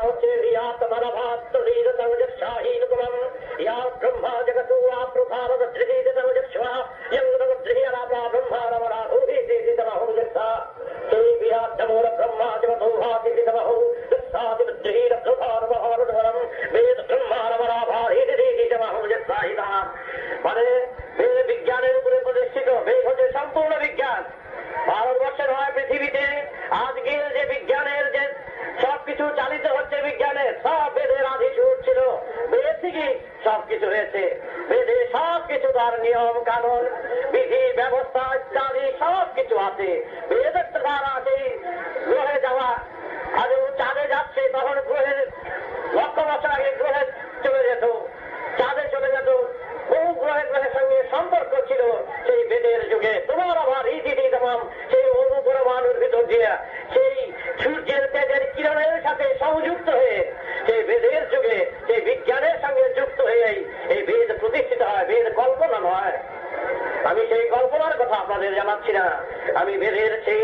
হচ্ছে ব্রহ্মা জগতু আপ্রভারত দৃঢ় সেই বিরাট নমোর ব্রহ্মা জগতু বেদ ব্রহ্মার মানে বেদ বিজ্ঞানের উপরে প্রতিষ্ঠিত। বেদ হচ্ছে সম্পূর্ণ বিজ্ঞান। ভারতবর্ষের হয় পৃথিবীতে আজকের যে বিজ্ঞানের যে সবকিছু চালিত হচ্ছে, বিজ্ঞানের সব বেদের আদি সুর ছিল, বেদ থেকে সবকিছু হয়েছে। বেদে সবকিছু তার নিয়ম কানুন বিধি ব্যবস্থা ইত্যাদি সবকিছু আছে। বেদের দ্বারা সেই গ্রহে যাওয়া, আজ চাঁদে যাচ্ছে তখন গ্রহের লক্ষ বছর আগে গ্রহে চলে যেত, চাঁদে চলে যেত, বহু গ্রহে গ্রহের সঙ্গে সম্পর্ক ছিল সেই বেদের যুগে। তোমার আবার ইতিথি তমাম সেই অনুপরমাণুর ভিতর দিয়ে সেই সূর্যের তেজের কিরণের সাথে সংযুক্ত হয়ে সেই বেদের যুগে সেই বিজ্ঞানের সঙ্গে যুক্ত হয়ে এই বেদ প্রতিষ্ঠিত হয়। বেদ কল্পনা নয়। আমি সেই কল্পনার কথা আপনাদের জানাচ্ছি না, আমি বেদের সেই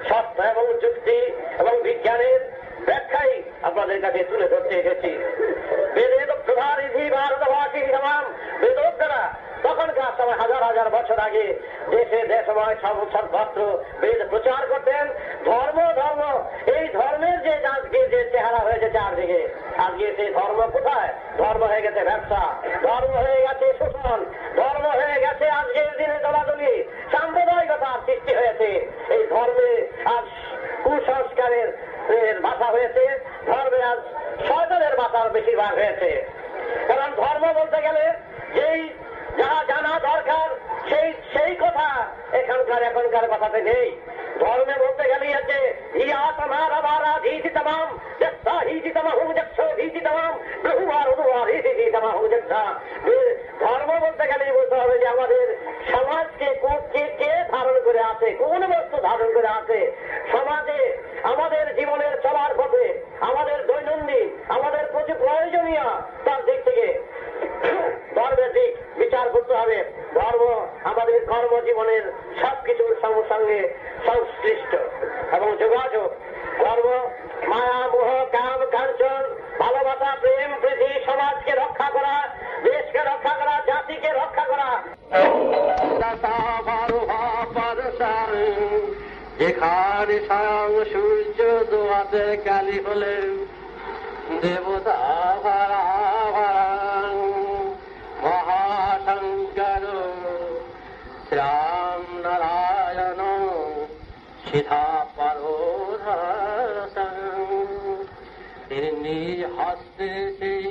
সত্য এবং যুক্তি এবং বিজ্ঞানের ব্যাখ্যাই আপনাদের কাছে তুলে ধরতে এসেছি। বেদের প্রধারিধি ভারতবাসী তমাম বেদোদ্ধারা তখনকার সময় হাজার হাজার বছর আগে দেশে দেশময় সর্বত্র বেদ প্রচার করতেন। ধর্ম ধর্ম এই ধর্মের যে আজকে যে চেহারা হয়েছে চারদিকে, আজকে সেই ধর্ম কোথায়? ধর্ম হয়ে গেছে ব্যবসা, ধর্ম হয়ে গেছে শোষণ, ধর্ম হয়ে গেছে আজকের দিনে দলাদলি, সাম্প্রদায়িকতার সৃষ্টি হয়েছে। এই ধর্মে আজ কুসংস্কারের ভাষা হয়েছে, ধর্মে আজ শয়তানের ভাষার বেশিরভাগ হয়েছে। কারণ ধর্ম বলতে গেলে যেই যা জানা দরকার সেই কথা এখনকার কথাতে নেই। ধর্মে বলতে গেলে আছে ধর্ম বলতে গেলে বলতে হবে যে আমাদের সমাজকে কে ধারণ করে আছে, কোন বস্তু ধারণ করে আছে সমাজে, আমাদের জীবনের চলার পথে, আমাদের দৈনন্দিন, আমাদের প্রচুর প্রয়োজনীয় তার দিক থেকে ধর্মের দিক বিচার করতে হবে। ধর্ম আমাদের কর্মজীবনের সবকিছুর সঙ্গে সংশ্লিষ্ট এবং যোগাযোগ। ধর্ম মায়া মোহ কাম কাঞ্চন ভালোবাসা প্রেম প্রীতি সমাজকে রক্ষা করা, দেশকে রক্ষা করা, জাতিকে রক্ষা করা। যেখানে স্বয়ং সূর্য দোয়াতে কালী হলে দেবতা মহাশঙ্কর শ্যাম নারায়ণ সিধা পারোধর তিনি নিজ হস্তে সেই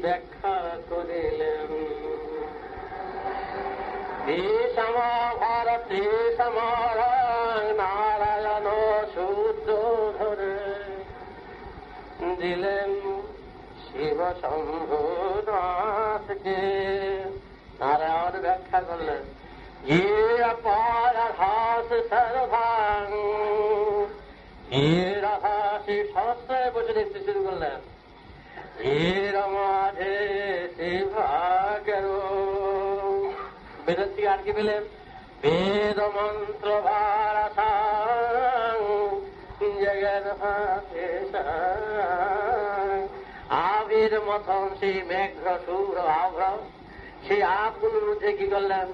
ব্যাখ্যা করিলেন। ভারতে সমার নারায়ণ সূত্র ধরে দিলেন শিব শম্ভুনাথকে। নারায়ণ ব্যাখ্যা করলেন রাধাস সর্বাং রাধাসী সস্তায় বসে দেখতে শুরু করলেন। মাঝে শিভাগের বেদের থেকে আর কি পেলেন? বেদ মন্ত্র ভারাসাং জগৎ আবির মতন সেই মেঘ্র সুর আভ্র সেই আপগুলোর মধ্যে কি করলেন?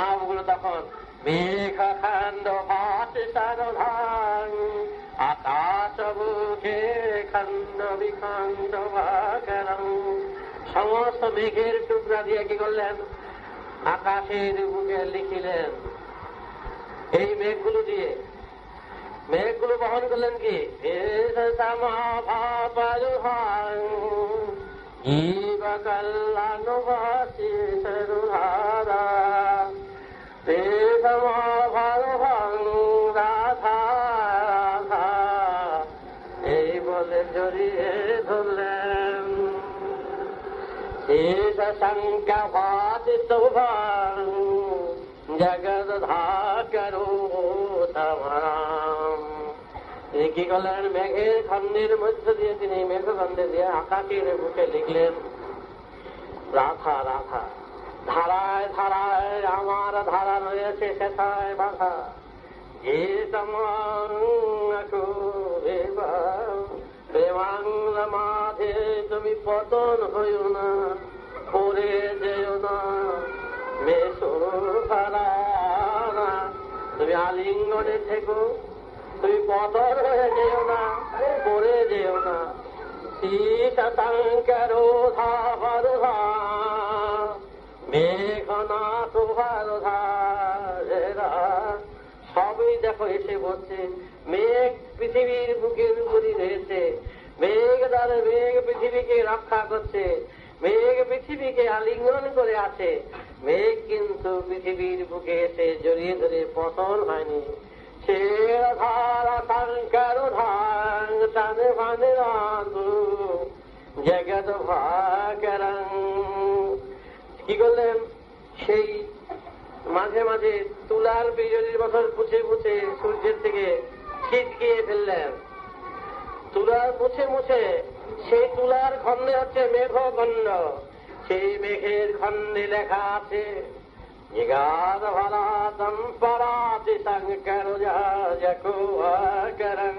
আপগুলো তখন মেঘ খণ্ড ভাষান আকাশ বুকে খণ্ড বিখণ্ড ভাগরং সমস্ত মেঘের টুকরা দিয়ে কি করলেন? আকাশের বুকে লিখিলেন। এই মেঘগুলো দিয়ে মেঘগুলো বহন করলেন কি? কল্যাণবাসী সরুধারা রাধা রাধা এই বলে জড়িয়ে ধরলেন। শঙ্কা ভাতি শোভাং জগৎ ধাকরো তমাম। তিনি কি করলেন? মেঘের খণ্ডের মধ্য দিয়ে তিনি মেঘখণ্ডে দিয়ে আকাশের বুকে লিখলেন রাধা রাধা। ধারায় ধারায় আমার ধারা রয়েছে সেথায় বাধা। যে তোমার প্রেম বাংলা মাঝে তুমি পতন হইও না, পড়ে যেও না মেসোরা, তুমি আলিঙ্গনে থেকো, তুমি পতন হয়ে যেও না, পড়ে যেও না। শীতঙ্করো ধারধা মেঘনা শোভারধা, সবই দেখো এসে বলছে। মেঘ পৃথিবীর বুকের উপরই রয়েছে, মেঘ দ্বারা মেঘ পৃথিবীকে রক্ষা করছে, মেঘ পৃথিবীকে আলিঙ্গন করে আছে। মেঘ কিন্তু পৃথিবীর বুকে এসে জড়িয়ে ধরে পতন হয়নি। সে ধারা শঙ্কর ধান টানে ভানে জগৎ ভাকরং। কি করলেন? সেই মাঝে মাঝে তুলার বিজলির বছর পুছে পুছে সূর্যের থেকে ছিটকিয়ে ফেললেন। তুলার মুছে মুছে সেই তুলার খণ্ডে হচ্ছে মেঘখণ্ড। সেই মেঘের খণ্ডে লেখা আছে নিগাদ ভালা দম্পরাতি শঙ্কর করং।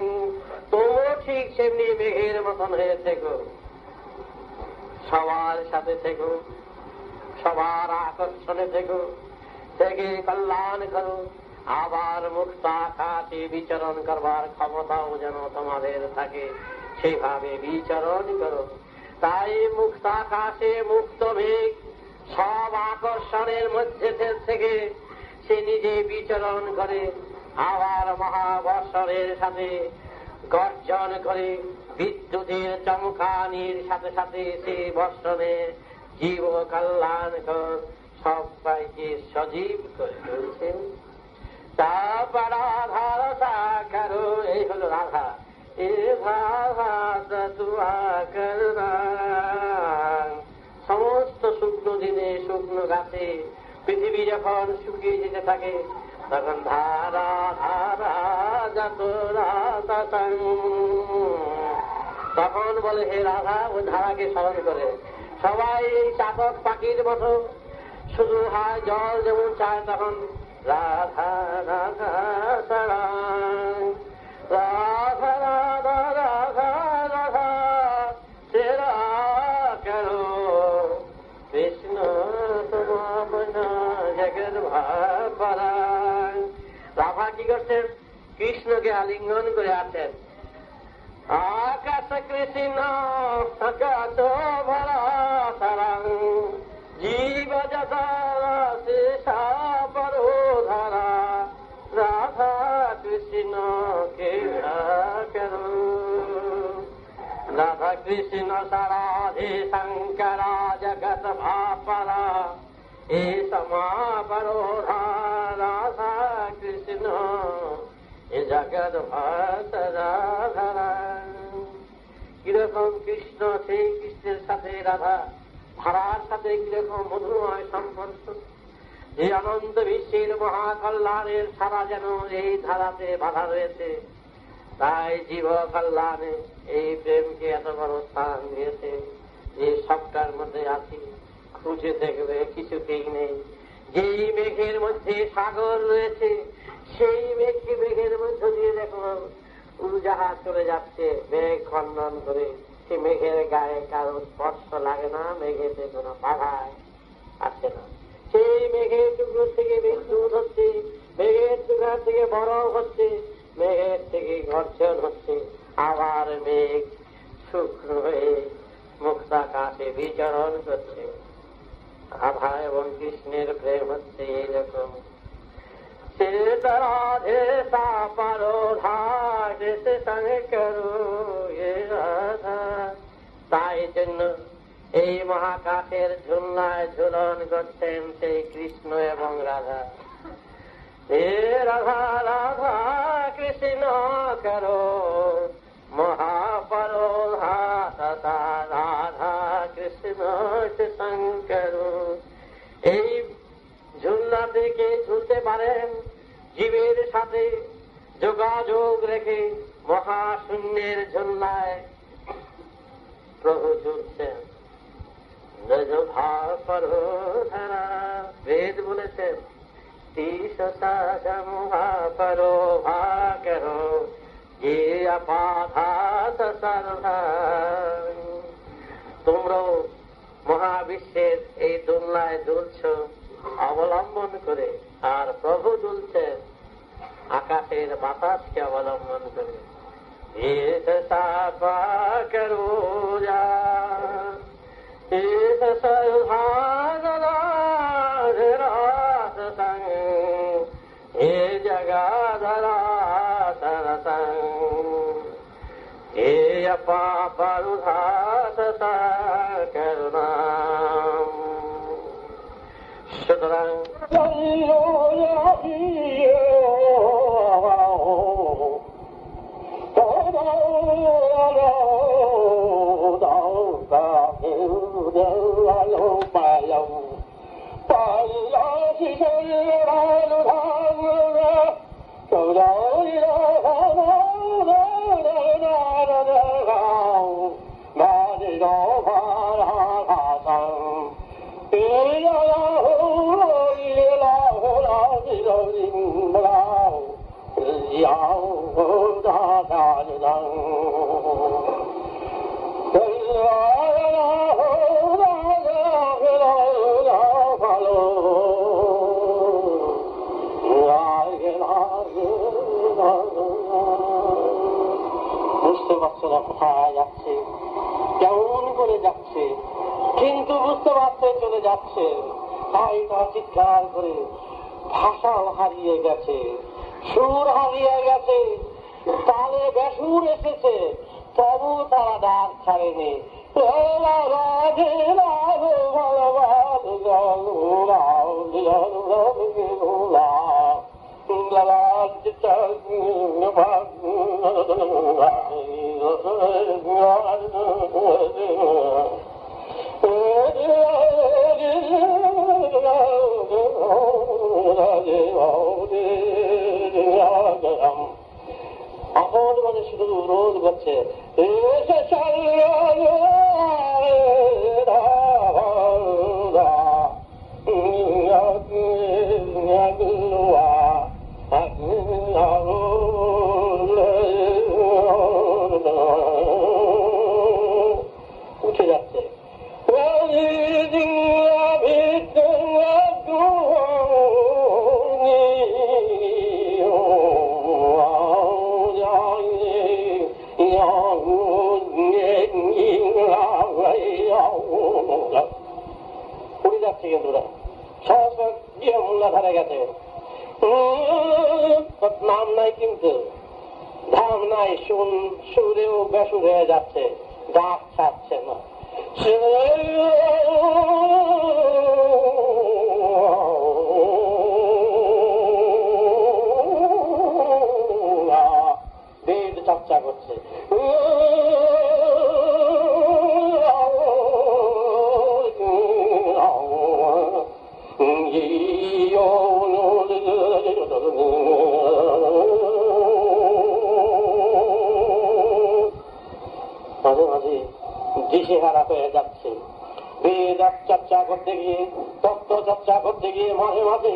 তোমরা ঠিক সেমনি মেঘের মতন হয়ে থেকো, সবার সাথে থেকো, সবার আকর্ষণে থেকো, থেকে কল্যাণ করো। আবার মুক্ত আকাশে বিচরণ করবার ক্ষমতাও যেন তোমাদের থাকে, সেভাবে বিচরণ করো। তাই মুক্ত আকাশে মুক্ত মেঘ সব আকর্ষণের মধ্যে থেকে সে নিজে বিচরণ করে, আবার মহাবর্ষণের সাথে গর্জন করে, বিদ্যুতের চমকানির সাথে সাথে সে বর্ষণে জীব কল্যাণ কর সবাইকে সজীব করে তুলছে। তারপর রাধার সাকারো, এই হলো রাধা। এ রাধা সমস্ত শুকনো দিনে শুকনো গাছে পৃথিবী যখন শুকিয়ে যেতে থাকে, তখন ধারা ধারা যত রাধা, তখন বলে হে রাধা, ওই ধারাকে স্মরণ করে। সবাই এই চাতক পাখির মতো শুধু হায় জল যেমন চায়, তখন রাধা রাধা সারাং, রাধা রাধা রাধা রাধা তেরা করো কৃষ্ণ তোমা জগৎ ভাবরাং। রাধা কি করছেন? কৃষ্ণকে আলিঙ্গন করে আছেন। আকাশ কৃষ্ণ আকাশ ভরা সারাং, জীব যথা শেষা পরো ধারা, রাধা কৃষ্ণ কে করো। রাধা কৃষ্ণ সারাধে শঙ্করা জগৎ ভাপরা, এ সমা পরো রাধা কৃষ্ণ এ জগৎ ভাতরা। কিরকম কৃষ্ণ, সেই কৃষ্ণের সাথে রাধা ধারার সাথে কিরকম মধুময় সম্পর্ক। এই অনন্ত বিশ্বের মহাকল্যাণের সারা যেন এই ধারাতে বাধা রয়েছে। তাই জীব কল্যাণে এই প্রেমকে এত বড় স্থান দিয়েছে। যে সবটার মধ্যে আছি, খুঁজে দেখবে কিছুতেই নেই। যেই মেঘের মধ্যে সাগর রয়েছে, সেই মেঘকে মেঘের মধ্যে দিয়ে দেখো উড়োজাহাজ চলে যাচ্ছে মেঘ খণ্ডন করে। সে মেঘের গায়ে কারো স্পর্শ লাগে না, মেঘেতে কোনো বাধায় আসে না। সেই মেঘের টুকরো থেকে বিদ্যুৎ হচ্ছে, মেঘের টুকরা থেকে বরফ হচ্ছে, মেঘের থেকে ঘর্ষণ হচ্ছে। আবার মেঘ শুকনো হয়ে মুক্ত আকাশে বিচরণ করছে। রাধা এবং কৃষ্ণের প্রেম হচ্ছে এইরকম। সে রাধে সাপারো ধারে শঙ্কর এ রাধা। তাই জন্য এই মহাকাশের ঝুলনায় ঝুলন করছেন সেই কৃষ্ণ এবং রাধা। হে রাধা রাধা কৃষ্ণ করো মহাপরো রাধা, রাধা কৃষ্ণ শঙ্কর। এই ঝুলনা থেকে ঝুলতে পারেন, জীবের সাথে যোগাযোগ রেখে মহাশূন্যের ঝুলনায় প্রভু ঝুলছেন। বেদ বলেছেন মহাপরো ভাকরো যে আপাধাত তোমরাও মহাবিশ্বের এই দোলনায় দুলছ অবলম্বন করে, আর প্রভু দুলছেন আকাশের বাতাসকে অবলম্বন করে। জগাধরা हे अपापरुधास करुणा সুতরাং বুঝতে পারছো না কোথায় যাচ্ছে, কেমন করে যাচ্ছে, কিন্তু বুঝতে পারছে চলে যাচ্ছে। তাই তা চিৎকার করে ভাষা হারিয়ে গেছে, সুর হারিয়ে গেছে, তালে বেসুর এসেছে, তবু তারা ডাক ছাড়েনি। এখন মানে শুধু রোদ করছে, উঠে যাচ্ছে। উড়ে যাচ্ছে কিন্তু ওরা সব গিয়ে মূল্যাধারে গেছে। নাম নাই কিন্তু ধাম নাই, সুরেও বেসুর হয়ে যাচ্ছে, ডাক ছাড়ছে না। বেদ চর্চা করছে, মাঝে মাঝে দিশেহারা হয়ে যাচ্ছে। বেদ চর্চা করতে গিয়ে, তত্ত্ব চর্চা করতে গিয়ে মাঝে মাঝে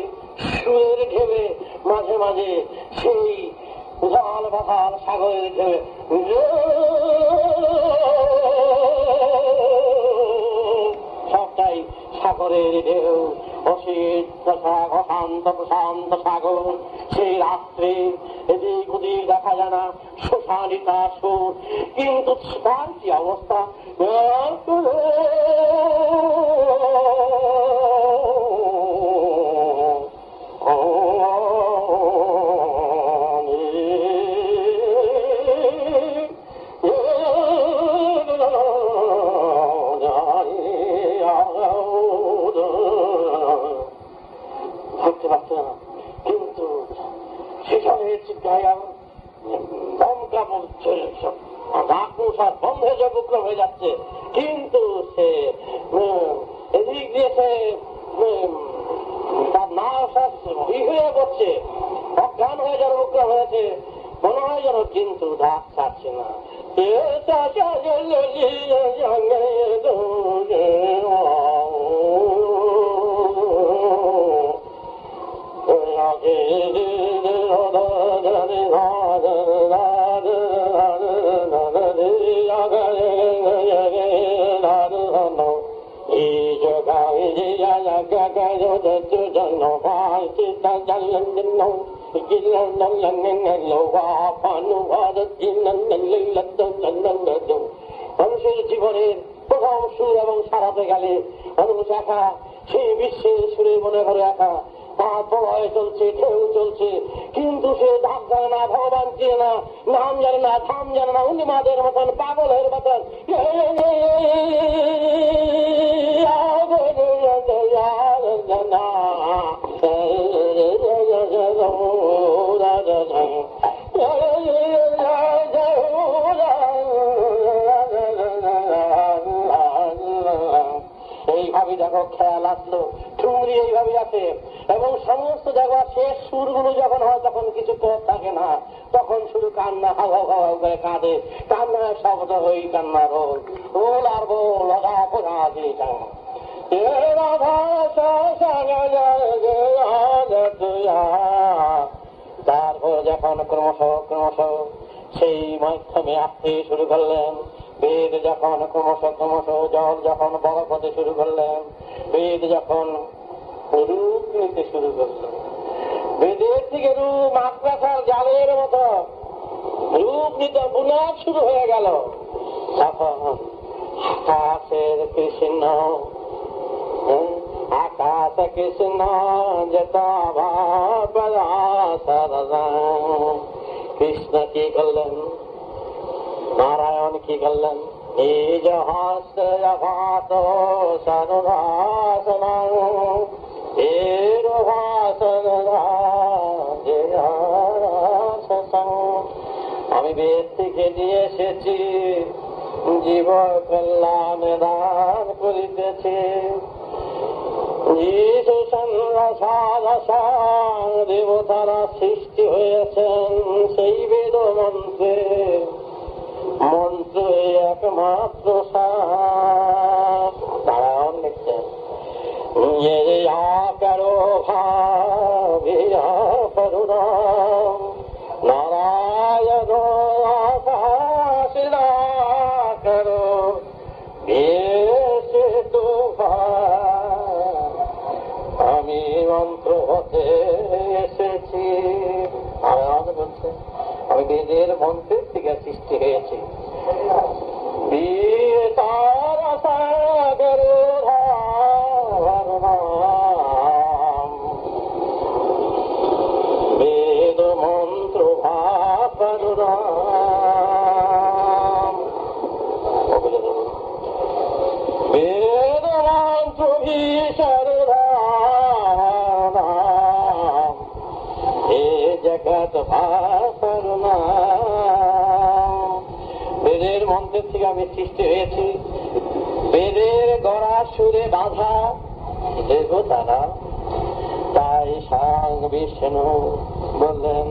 সুরের ঢেবে, মাঝে মাঝে সেই উধাল বাধাল সাগরের ঢেবে, সবটাই সাগরের ঢেউ, অশীত অশান্ত প্রশান্ত সাগর। সেই রাত্রে এদিক ওদিক দেখা যায় না, শোষানিতা সুর, কিন্তু তার কি অবস্থা, ধরতে পারছে না। কিন্তু সেখানে চিৎকার দমকা সব বন্ধ হয়ে যাবে, উপক্রম হয়ে যাচ্ছে। কিন্তু সে এদিক দিয়ে সে তার নাও সব হয়ে পড়ছে, অজ্ঞান হয়ে যাওয়ার উপক্রম হয়েছে মনে হয় যেন, কিন্তু ধাক ছাড়ছে না। মানুষের জীবনের প্রথম সুর এবং সারাতে গেলে মানুষ একা সেই বিশ্বের সুরে মনে করে একা তার প্রলয় চলছে, ঢেউ চলছে, কিন্তু সে ধাপ জানে না, ভগবান চিনে না, নাম জানে না, ধাম জানে না, উন্মাদের মতন, পাগলের মতন এইভাবে দেখো খেয়াল আসলো, ঠুমরি এইভাবে আছে এবং সমস্ত দেখো শেষ সুরগুলো যখন হয় তখন কিছু পথ থাকে না, তখন শুধু কান্না হাওয়া হাওয়া করে কাঁদে, কান্নার শব্দ হই কান্নার রোল রোল আর বোল অধা পোধা দিটা তারপর যখন ক্রমশ ক্রমশ সেই মাধ্যমে আসতে শুরু করলেন, বেদ যখন ক্রমশ ক্রমশ জল যখন বরফ হতে শুরু করলেন, বেদ যখন রূপ নিতে শুরু করলেন, বেদের থেকে রূপ মাদ্রাসার জালের মতো রূপ নিতে বুনাদ শুরু হয়ে গেল। তখন আকাশের কৃষ্ণ, আকাশ কৃষ্ণ যেটা কৃষ্ণ কি করলেন, নারায়ণ কি করলেন, নিজ হস্ত সনুভাসন এর ভাষণ আমি বেদ থেকে নিয়ে এসেছি, জীব কল্যাণ দান করিতেছি, দেবতারা সৃষ্টি হয়েছেন সেই বেদ মন্ত্রে, মন্ত্র একমাত্র নারায়ণ লিখছেন কারো ভাবে নারায়ণ করো আমি মন্ত্র হতে এসেছি। নারায়ণ বলছে আমি বেদের মন্ত্রের থেকে সৃষ্টি হয়েছি। বেদ মন্ত্র ভাপর বেদ মন্ত্র ভীষণ হে জগৎ ভাপর বেদের মন্ত্রের থেকে আমি সৃষ্টি হয়েছি। বেদের গড়া সুরে বাধা দেবতারা, তাই সাং বিষ্ণু বললেন